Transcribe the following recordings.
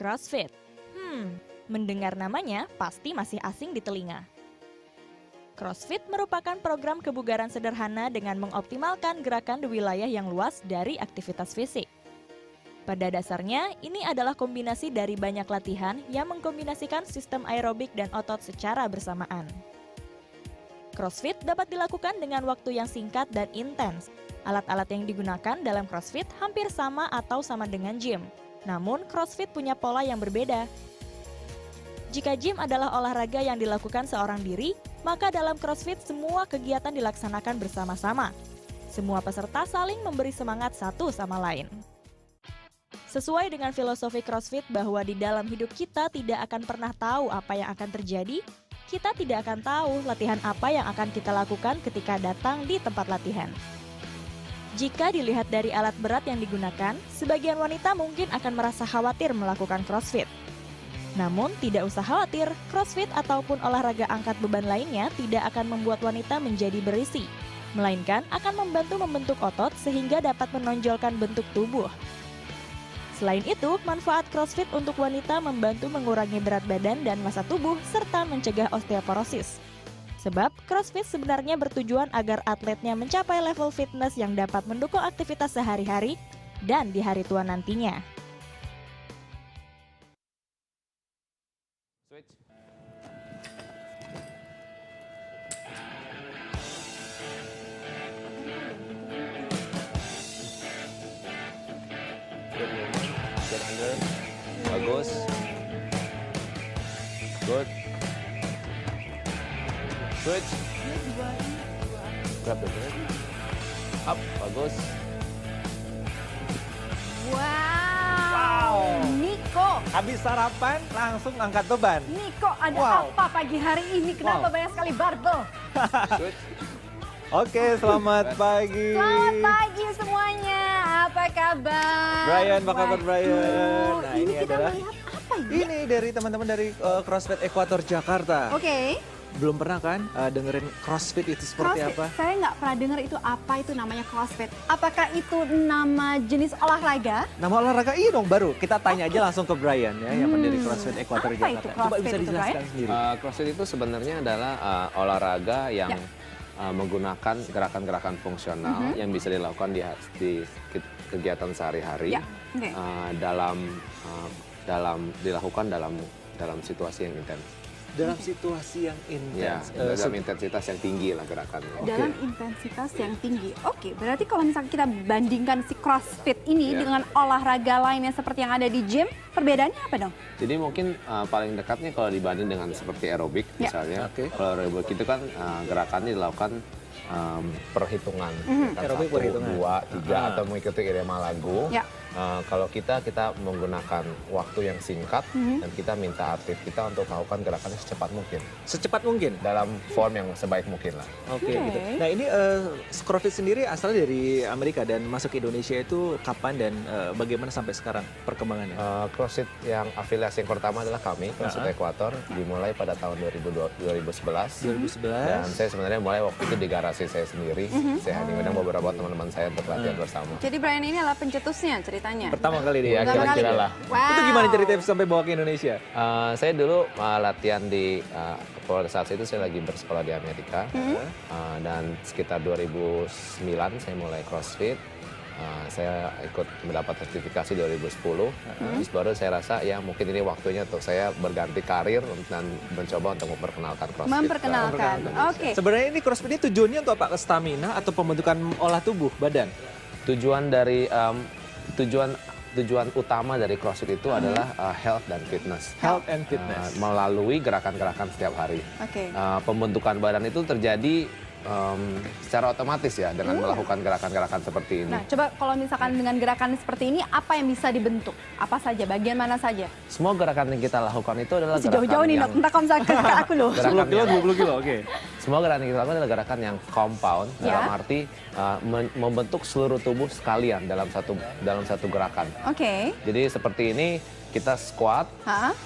CrossFit. Mendengar namanya pasti masih asing di telinga. CrossFit merupakan program kebugaran sederhana dengan mengoptimalkan gerakan di wilayah yang luas dari aktivitas fisik. Pada dasarnya, ini adalah kombinasi dari banyak latihan yang mengkombinasikan sistem aerobik dan otot secara bersamaan. CrossFit dapat dilakukan dengan waktu yang singkat dan intens. Alat-alat yang digunakan dalam CrossFit hampir sama atau sama dengan gym. Namun, CrossFit punya pola yang berbeda. Jika gym adalah olahraga yang dilakukan seorang diri, maka dalam CrossFit semua kegiatan dilaksanakan bersama-sama. Semua peserta saling memberi semangat satu sama lain. Sesuai dengan filosofi CrossFit bahwa di dalam hidup kita tidak akan pernah tahu apa yang akan terjadi, kita tidak akan tahu latihan apa yang akan kita lakukan ketika datang di tempat latihan. Jika dilihat dari alat berat yang digunakan, sebagian wanita mungkin akan merasa khawatir melakukan CrossFit. Namun, tidak usah khawatir, CrossFit ataupun olahraga angkat beban lainnya tidak akan membuat wanita menjadi berisi, melainkan akan membantu membentuk otot sehingga dapat menonjolkan bentuk tubuh. Selain itu, manfaat CrossFit untuk wanita membantu mengurangi berat badan dan massa tubuh serta mencegah osteoporosis. Sebab, CrossFit sebenarnya bertujuan agar atletnya mencapai level fitness yang dapat mendukung aktivitas sehari-hari dan di hari tua nantinya. Switch. Get under. Bagus. Good. Switch. Grab the bird. Up. Bagus. Wow. Niko, Habis sarapan langsung angkat beban. Ada Wow. apa pagi hari ini? Kenapa Wow. banyak sekali barbel? Switch. Oke, selamat pagi. Selamat pagi semuanya. Apa kabar? Brian, apa kabar Brian? Waduh, Nah, ini ini kita adalah melihat apa ini? ini dari teman-teman dari CrossFit Equator Jakarta. Oke. Belum pernah kan dengerin CrossFit itu seperti CrossFit. apa? Saya nggak pernah dengar itu apa itu namanya CrossFit. Apakah itu nama jenis olahraga? Nama olahraga iya dong baru. Kita tanya aja langsung ke Brian ya, yang pendiri CrossFit Equator Apa Jakarta. itu Coba CrossFit bisa itu, dijelaskan Brian? sendiri. CrossFit itu sebenarnya adalah olahraga yang Ya. menggunakan gerakan-gerakan fungsional yang bisa dilakukan di kegiatan sehari-hari Ya, oke. dilakukan dalam situasi yang intens. Dalam situasi yang Ya, intens. dalam intensitas yang tinggi lah gerakannya. Dalam intensitas yang tinggi. Oke, berarti kalau misalnya kita bandingkan si CrossFit ini Ya. dengan olahraga lainnya seperti yang ada di gym, perbedaannya apa dong? Jadi mungkin paling dekatnya kalau dibanding dengan seperti aerobik Ya. misalnya. Oke. Kalau aerobik itu kan gerakannya dilakukan perhitungan. Kan Aerobik 1, perhitungan. 2, 3 atau mengikuti irama lagu. Ya. Kalau kita menggunakan waktu yang singkat dan kita minta atlet kita untuk melakukan gerakannya secepat mungkin Secepat mungkin. dalam form yang sebaik mungkin lah. Oke, Oke. gitu. Nah ini CrossFit sendiri asalnya dari Amerika dan masuk ke Indonesia itu kapan dan bagaimana sampai sekarang perkembangannya? CrossFit yang afiliasi yang pertama adalah kami, CrossFit Equator, dimulai pada tahun 2011. 2011. Dan saya sebenarnya mulai waktu itu di garasi saya sendiri. Saya hanya mengundang beberapa teman-teman saya untuk latihan bersama. Jadi Brian ini adalah pencetusnya ceritanya. Pertama kali dia. Iya, Pertama kali. kira-kira lah. Wow. Itu gimana ceritanya sampai bawa ke Indonesia? Saya dulu latihan pada saat itu saya lagi bersekolah di Amerika. Dan sekitar 2009 saya mulai CrossFit. Saya ikut mendapat sertifikasi 2010. Terus baru saya rasa ya mungkin ini waktunya untuk saya berganti karir dan mencoba untuk memperkenalkan CrossFit. Memperkenalkan. Oke. Sebenarnya ini CrossFit ini tujuannya untuk apa? Stamina atau pembentukan olah tubuh badan? Tujuan utama dari CrossFit itu adalah health dan fitness. Health and fitness. Melalui gerakan-gerakan setiap hari. Oke. Pembentukan badan itu terjadi secara otomatis ya dengan melakukan gerakan-gerakan seperti ini. Nah, coba kalau misalkan dengan gerakan seperti ini, apa yang bisa dibentuk? Apa saja? Bagian mana saja? Semua gerakan yang kita lakukan itu adalah Masih gerakan jauh-jauh nih, yang dok. Entah kamu misalkan ke aku loh. Gerakan 10 kilo, yang- 20 kilo, oke. semua gerakan yang kita lakukan adalah gerakan yang compound Ya. dalam arti membentuk seluruh tubuh sekalian dalam satu gerakan. Oke. Jadi seperti ini kita squat Hah?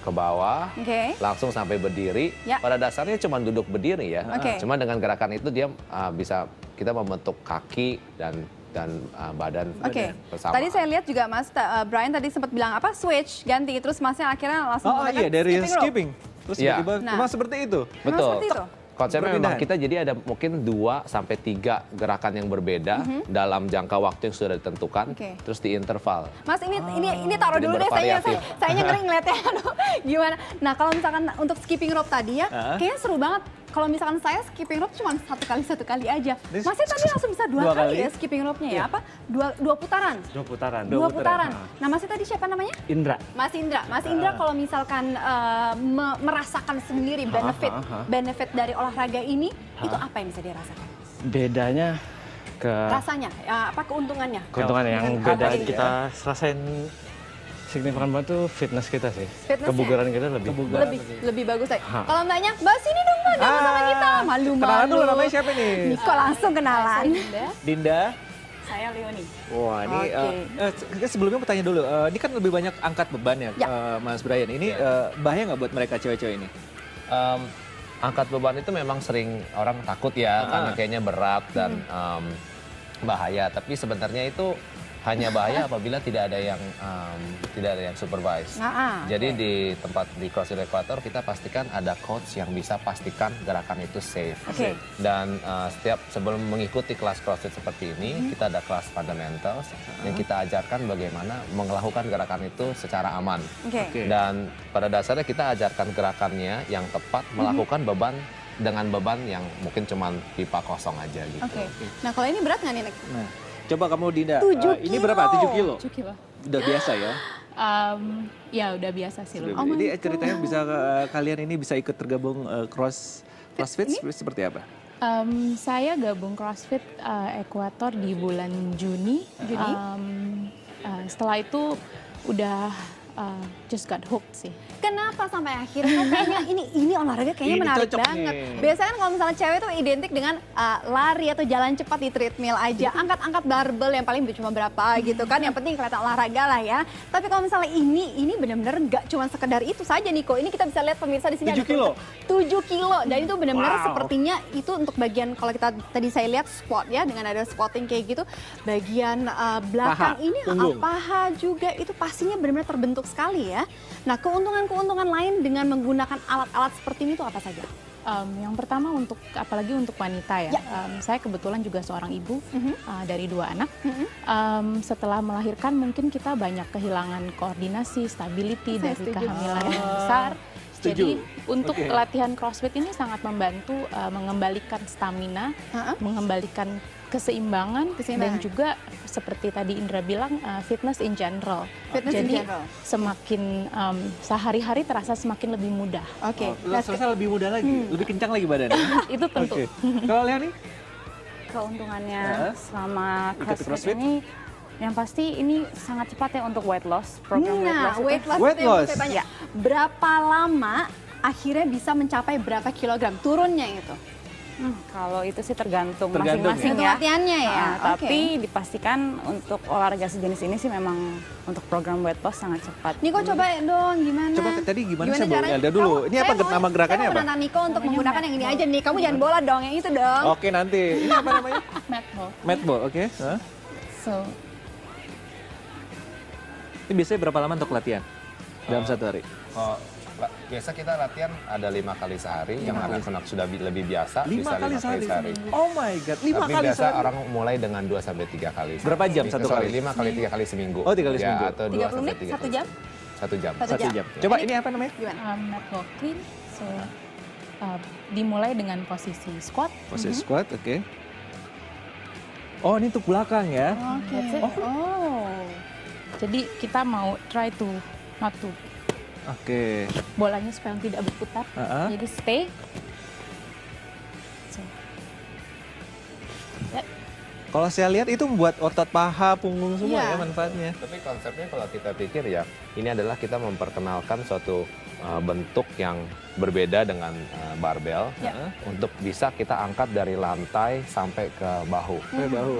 ke bawah, Oke. langsung sampai berdiri. Ya. Pada dasarnya cuma duduk berdiri ya. Oke. Cuma dengan gerakan itu dia bisa kita membentuk kaki dan dan badan Oke. bersama. Tadi saya lihat juga Mas Brian tadi sempat bilang apa switch ganti terus Masnya akhirnya langsung Oh menggunakan iya, dari skipping rope. skipping. Terus Iya. tiba-tiba Nah. memang seperti itu. Memang Betul. seperti itu? Konsepnya memang Perpindahan. kita jadi ada mungkin 2 sampai 3 gerakan yang berbeda dalam jangka waktu yang sudah ditentukan, Oke. terus di interval. Mas ini taruh Jadi dulu deh saya bervariatif. ngeri ngeliatnya. Aduh, gimana? Nah kalau misalkan untuk skipping rope tadi ya, kayaknya seru banget. Kalau misalkan saya skipping rope cuma satu kali aja. Ini Masnya tadi langsung bisa dua dua kali kali. ya skipping rope-nya ya? Iya. Apa? Dua putaran. Dua putaran. Dua putaran. Nah Masnya tadi siapa namanya? Indra. Mas Indra. Mas Indra kalau misalkan merasakan sendiri benefit dari olahraga ini, itu apa yang bisa dirasakan? Bedanya ke Rasanya, apa keuntungannya? keuntungan yang Dengan beda apa ini? kita rasain signifikan banget tuh fitness kita sih. Fitnessnya? Kebugaran kita lebih. Lebih bagus saya. Kalau tanya, Mbak sini dong Mbak, gabung sama kita. Malu-malu. Kenalan dulu, namanya siapa nih? Niko langsung kenalan. Dinda. Saya Leoni. Wah, ini Oke. sebelumnya mau tanya dulu. Ini kan lebih banyak angkat beban ya, Ya. Mas Brian. Ini bahaya nggak buat mereka cewek-cewek ini? Angkat beban itu memang sering orang takut ya, karena kayaknya berat dan bahaya. Tapi sebenarnya itu hanya bahaya apabila tidak ada yang supervise. Jadi di tempat di CrossFit Equator kita pastikan ada coach yang bisa pastikan gerakan itu safe. Oke. Dan setiap sebelum mengikuti kelas CrossFit seperti ini, kita ada kelas fundamentals yang kita ajarkan bagaimana melakukan gerakan itu secara aman. Oke. Dan pada dasarnya kita ajarkan gerakannya yang tepat melakukan beban dengan beban yang mungkin cuma pipa kosong aja gitu. Oke. Nah kalau ini berat nggak nih? Nek? Nah, coba kamu Dinda. 7 Ini berapa? 7 kilo? 7 kilo. Udah biasa ya? Ya udah biasa sih. Sudah Lu. biasa. Jadi ceritanya bisa kalian ini bisa ikut tergabung CrossFit seperti apa? Saya gabung CrossFit Equator di bulan Juni. Setelah itu udah just got hooked sih. Kenapa sampai akhirnya kok kayaknya ini olahraga kayaknya Ini menarik cocok banget. nih. Biasanya kan kalau misalnya cewek tuh identik dengan lari atau jalan cepat di treadmill aja, angkat-angkat barbel yang paling cuma berapa gitu kan, yang penting kelihatan olahraga lah ya. Tapi kalau misalnya ini benar-benar nggak cuma sekedar itu saja Niko. Ini kita bisa lihat pemirsa di sini 7 kilo? 7 kilo dan itu benar-benar Wow. sepertinya itu untuk bagian kalau kita tadi saya lihat squat ya dengan ada squatting kayak gitu, bagian belakang Paha, ini punggung. paha juga itu pastinya benar-benar terbentuk sekali ya. Nah, keuntungan-keuntungan lain dengan menggunakan alat-alat seperti ini tuh apa saja? Yang pertama apalagi untuk wanita ya. Saya kebetulan juga seorang ibu dari 2 anak. Setelah melahirkan mungkin kita banyak kehilangan koordinasi, stability Saya dari setuju. kehamilan yang besar. Setuju. Jadi untuk Oke. latihan CrossFit ini sangat membantu mengembalikan stamina, mengembalikan keseimbangan, dan juga seperti tadi Indra bilang fitness in general. Fitness in Jadi general. semakin sehari-hari terasa semakin lebih mudah. Oke. Nah, selesai lebih mudah lagi, lebih kencang lagi badannya. Itu tentu. Oke. Kalau Leoni? Keuntungannya selama Ikut CrossFit ini yang pasti ini sangat cepat ya untuk weight loss, program Nah, weight loss Weight itu yang mau loss. saya tanya. Berapa lama akhirnya bisa mencapai berapa kilogram turunnya itu? Kalau itu sih tergantung Tergantung masing-masing Untuk ya. latihannya ya. Nah, Oke. Tapi dipastikan untuk olahraga sejenis ini sih memang untuk program weight loss sangat cepat. Niko coba dong gimana? Coba tadi gimana sih, Bu caranya? Elda dulu? Ini apa nama gerakannya Saya apa? mau nantang Niko untuk menggunakan yang ini aja nih. Kamu jangan bola dong, yang itu dong. Oke, nanti. Ini apa namanya? Mat ball. Mat ball, oke. Hah? So, Ini biasanya berapa lama untuk latihan? Dalam satu hari? Biasa kita latihan ada 5 kali sehari, yang anak-anak sudah lebih biasa 5 bisa 5 kali kali sehari. Oh my God, 5 Tapi kali biasa sehari? orang mulai dengan 2 sampai 3 kali. Berapa jam satu kali? 5 kali 3 kali seminggu. Oh, 3 kali Ya, seminggu. atau 2 30 sampai menit, 3 1 kali. jam? 1 jam. Satu 1 jam. jam. Coba ini apa namanya? Gimana? mat ball clean. So, dimulai dengan posisi squat. Posisi squat, oke. Oh, ini untuk belakang ya? Oke. That's it. Oh. Jadi kita mau try to not to Oke. bolanya supaya tidak berputar. Jadi stay. So, Kalau saya lihat itu membuat otot paha, punggung semua Iya. ya manfaatnya. Tapi konsepnya kalau kita pikir ya, ini adalah kita memperkenalkan suatu bentuk yang berbeda dengan barbel untuk bisa kita angkat dari lantai sampai ke bahu. Sampai bahu.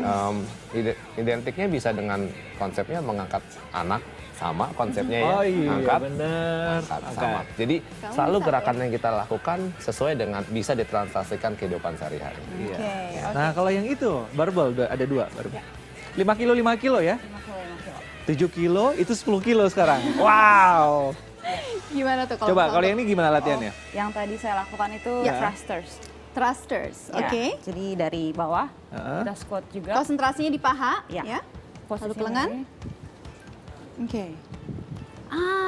Identiknya bisa dengan konsepnya mengangkat anak, sama konsepnya ya, Oh iya, angkat, benar. angkat, Angkat. sama. Jadi Kamu selalu bisa, gerakan yang kita lakukan sesuai dengan bisa ditranslasikan kehidupan sehari-hari. Iya. Oke. Nah, kalau yang itu barbel ada 2 barbel. 5 kilo, 5 kilo ya? 5 kilo. 7 kilo, itu 10 kilo sekarang. Wow. Gimana tuh kalau Coba, misalnya kalau yang ini gimana latihannya? Yang tadi saya lakukan itu Ya. thrusters. thrusters, Ya, oke. Jadi dari bawah Heeh. kita squat juga. Konsentrasinya di paha, Ya. ya. Posisi Lalu ke lengan. ini. Oke.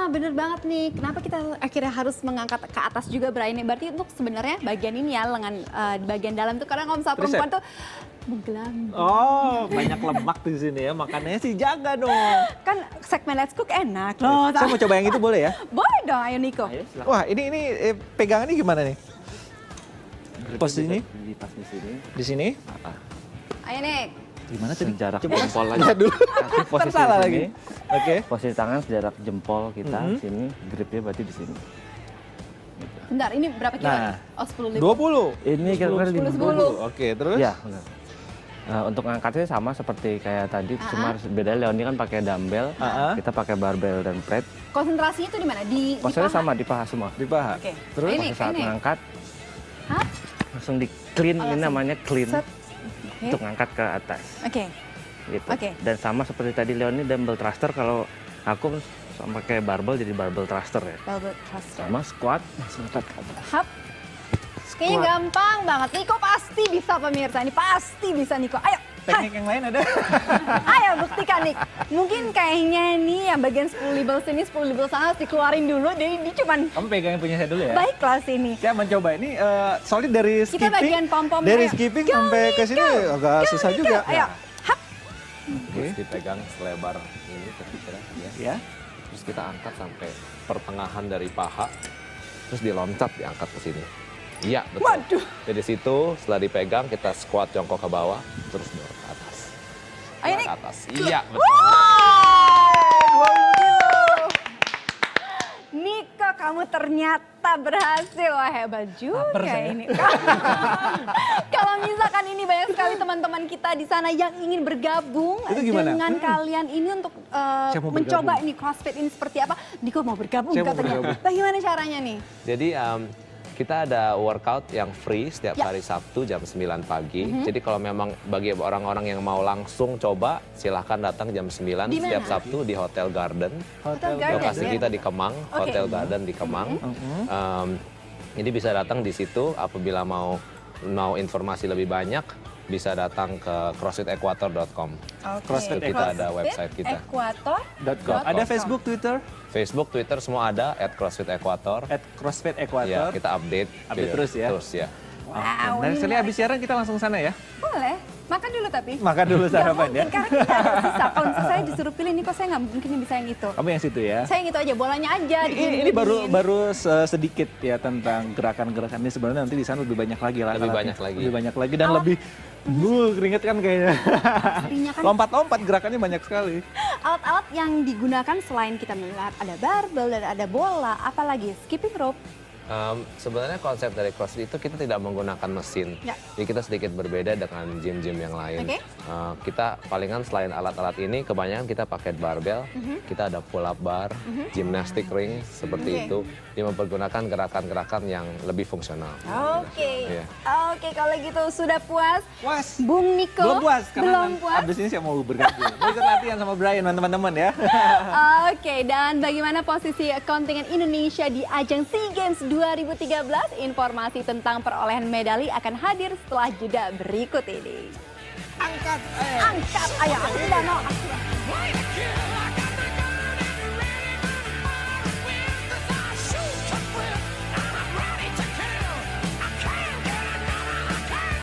Bener banget nih. Kenapa kita akhirnya harus mengangkat ke atas juga, Brian? Berarti untuk sebenarnya bagian ini ya, lengan di bagian dalam tuh kadang kalau misalnya perempuan tuh menggelam. Oh, banyak lemak di sini ya. Makannya sih jaga dong. Kan segmen Let's Cook enak. Oh, saya mau coba yang itu boleh ya? Boleh dong, ayo Niko. Wah, ini pegangannya gimana nih? Posisinya? Pas di sini. Di sini? Ayo Nik. Gimana tadi? Sejarak Coba jempol lihat aja. dulu. Posisi Tersalah di lagi. sini, Oke. posisi tangan sejarak jempol kita Mhm. sini, gripnya berarti di sini. Bentar, ini berapa kilo? Nah. Oh, 10 ribu. 20. Ini kira-kira 10. Oke, terus? Ya, benar. Untuk ngangkatnya sama seperti kayak tadi, cuma beda Leoni kan pakai dumbbell, kita pakai barbell dan plate. Konsentrasinya tuh di mana? Di Posisinya paha? sama di paha semua. Di paha. Oke. Terus? Ini, Pada saat ini. ngangkat, Hah? langsung di clean, Oh, ini langsung. namanya clean, Set. Oke. untuk ngangkat ke atas. Oke. Gitu. Oke. Dan sama seperti tadi Leoni dumbbell thruster, kalau aku sama pakai barbell jadi barbell thruster ya. Barbell thruster. Sama squat, langsung angkat ke atas. Hap. Kayaknya gampang banget. Niko pasti bisa pemirsa. Ini pasti bisa Niko. Ayo. Teknik yang lain ada? Ayo buktikan Nik. Mungkin kayaknya nih yang bagian 10 label sini, 10 label sana harus dikeluarin dulu. Jadi ini cuman Kamu pegang yang punya saya dulu ya? baiklah sini. Saya mencoba ini solid dari Kita skipping. bagian pom-pom. Dari Ayo. skipping Go, sampai ke sini Niko. agak Go, susah Niko. juga. Ayo. Hap. Terus dipegang selebar ini kira-kira ya. Ya. Terus kita angkat sampai pertengahan dari paha. Terus diloncat diangkat ke sini. Iya, betul. Waduh. Dari situ setelah dipegang kita squat jongkok ke bawah terus dorong ke atas. Ayo, Ke Nik. atas. Iya, betul. Wow. 20 kilo. Niko, kamu ternyata berhasil. Wah, hebat juga ini. Kalau misalkan ini banyak sekali teman-teman kita di sana yang ingin bergabung Itu gimana? dengan kalian ini untuk Saya mau mencoba bergabung. ini CrossFit ini seperti apa. Niko mau bergabung Saya mau katanya. bergabung. Bagaimana caranya nih? Jadi kita ada workout yang free setiap Ya. hari Sabtu jam 9 pagi. Jadi kalau memang bagi orang-orang yang mau langsung coba, silahkan datang jam 9 Di setiap mana? Sabtu di Hotel Garden. Hotel Garden, Lokasi ya? kita di Kemang, Oke. Hotel Garden di Kemang. Jadi bisa datang di situ apabila mau informasi lebih banyak, bisa datang ke crossfitequator.com. CrossFit Itu kita ada website kita. Equator. Ada Facebook, Twitter, Facebook, Twitter semua ada @crossfitequator. @CrossFitEquator. Ya, kita update terus ya. Terus ya. Wow, Dan ini sekali habis siaran kita langsung sana ya. boleh. Makan dulu tapi. Makan dulu sarapan ya. Karena kita ada sisa. Kalau misalnya saya disuruh pilih nih, kok saya nggak mungkin bisa yang itu. Kamu yang situ ya. Saya yang itu aja, bolanya aja. Ini baru sedikit ya tentang gerakan-gerakan ini, sebenarnya nanti di sana lebih banyak lagi lah. Lebih alatnya. banyak lagi. Lebih banyak lagi dan lebih keringet kan kayaknya. Pastinya kan Lompat-lompat gerakannya banyak sekali. alat-alat yang digunakan selain kita melihat ada barbel dan ada bola, apalagi skipping rope. Sebenarnya konsep dari CrossFit itu kita tidak menggunakan mesin. Ya. Jadi kita sedikit berbeda dengan gym-gym yang lain. Oke. Kita palingan selain alat-alat ini, kebanyakan kita pakai barbel, kita ada pull up bar, gymnastic ring seperti Oke. itu. Yang mempergunakan gerakan-gerakan yang lebih fungsional. Oke. Iya. Oke, kalau gitu sudah puas? Puas. Bung Niko? Belum puas karena Belum puas? abis ini saya mau bergabung. Mau ikut latihan sama Brian teman-teman ya. Oke, dan bagaimana posisi kontingen Indonesia di ajang SEA Games 2013? Informasi tentang perolehan medali akan hadir setelah jeda berikut ini. Angkat. Angkat, ayo, Anda mau.